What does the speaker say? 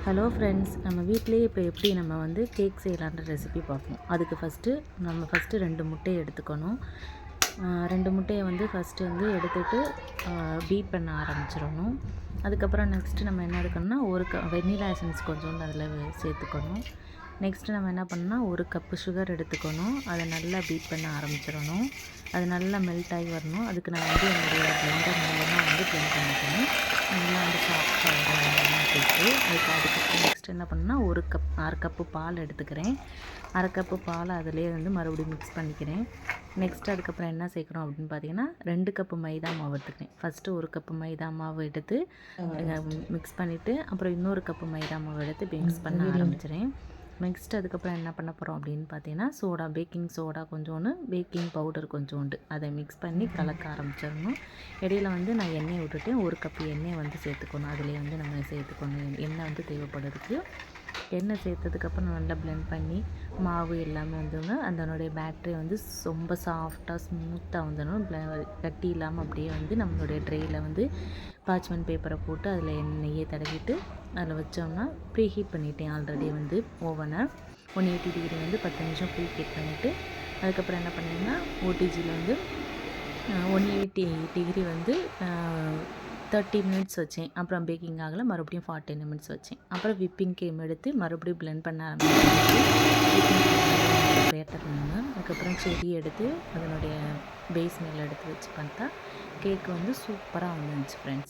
Hello friends, நம்ம வீட்டிலேயே இப்போ எப்படி நம்ம வந்து கேக் செய்யலான்ற ரெசிபி பார்ப்போம். அதுக்கு ஃபஸ்ட்டு 2 முட்டையை எடுத்துக்கணும். 2 முட்டையை வந்து ஃபஸ்ட்டு வந்து எடுத்துகிட்டு பீட் பண்ண ஆரம்பிச்சிடணும். அதுக்கப்புறம் நெக்ஸ்ட்டு நம்ம என்ன எடுக்கணும்னா, ஒரு வெண்ணிலா எசன்ஸ் கொஞ்சோண்டு அதில் சேர்த்துக்கணும். நெக்ஸ்ட்டு நம்ம என்ன பண்ணணும்னா, 1 கப்பு சுகர் எடுத்துக்கணும். அதை நல்லா பீட் பண்ண ஆரம்பிச்சிடணும். அது நல்லா மெல்ட் ஆகி வரணும். அதுக்கு நான் வந்து என்னுடைய பிளெண்டர் மூலமாக வந்து பிளெண்ட் பண்ணிக்கணும். நல்லா வந்து சாஃப்டாக சேர்த்து அதுக்கப்புறம் நெக்ஸ்ட் என்ன பண்ணணும்னா, 1 கப்பு பால் எடுத்துக்கிறேன். 1/2 கப்பு பால் அதிலே வந்து மறுபடியும் மிக்ஸ் பண்ணிக்கிறேன். நெக்ஸ்ட் அதுக்கப்புறம் என்ன சேர்க்குறோம் அப்படின்னு பார்த்தீங்கன்னா, 2 கப்பு மைதா மாவு எடுத்துக்கிறேன். ஃபஸ்ட்டு 1 கப்பு மைதா மாவு எடுத்து மிக்ஸ் பண்ணிவிட்டு அப்புறம் இன்னொரு கப்பு மைதா மாவு எடுத்து மிக்ஸ் பண்ண ஆரம்பிச்சிடுறேன். நெக்ஸ்ட் அதுக்கப்புறம் என்ன பண்ண போகிறோம் அப்படின்னு பார்த்தீங்கன்னா, பேக்கிங் சோடா கொஞ்சோண்டு, பேக்கிங் பவுடர் கொஞ்சோண்டு அதை மிக்ஸ் பண்ணி கலக்க ஆரம்பிச்சிடணும். இடையில வந்து நான் எண்ணெய் விட்டுட்டேன். 1 கப்பு எண்ணெய் வந்து சேர்த்துக்கணும். அதிலே வந்து நம்ம சேர்த்துக்கணும். எண்ணெய் வந்து தேவைப்படுறதுக்கு எண்ணெய் சேர்த்ததுக்கப்புறம் நல்லா பிளெண்ட் பண்ணி மாவு எல்லாமே வந்துங்க அதனுடைய பேட்டரி வந்து ரொம்ப சாஃப்டாக ஸ்மூத்தாக வந்துடணும். கட்டி இல்லாமல் அப்படியே வந்து நம்மளுடைய ட்ரேயில் வந்து பார்ச்மெண்ட் பேப்பரை போட்டு அதில் எண்ணெயை தடவிட்டு அதில் வச்சோம்னா ப்ரீ ஹீட் பண்ணிட்டேன். ஆல்ரெடி வந்து ஓவனை 180 டிகிரி வந்து 10 நிமிஷம் ப்ரீ ஹீட் பண்ணிவிட்டு அதுக்கப்புறம் என்ன பண்ணிங்கன்னா, ஓடிஜியில் வந்து 180 டிகிரி வந்து 30 மினிட்ஸ் வச்சேன். அப்புறம் பேக்கிங் ஆகலை, மறுபடியும் 40 நிமிட்ஸ் வச்சேன். அப்புறம் விப்பிங் க்ரீம் எடுத்து மறுபடியும் பிளெண்ட் பண்ண ஆரம்பிச்சேன். பேட்டர் பண்ணுங்க. அதுக்கப்புறம் செடி எடுத்து அதனுடைய பேஸ் மேலே எடுத்து வச்சு பார்த்தா கேக் வந்து சூப்பராக வந்துருந்துச்சு ஃப்ரெண்ட்ஸ்.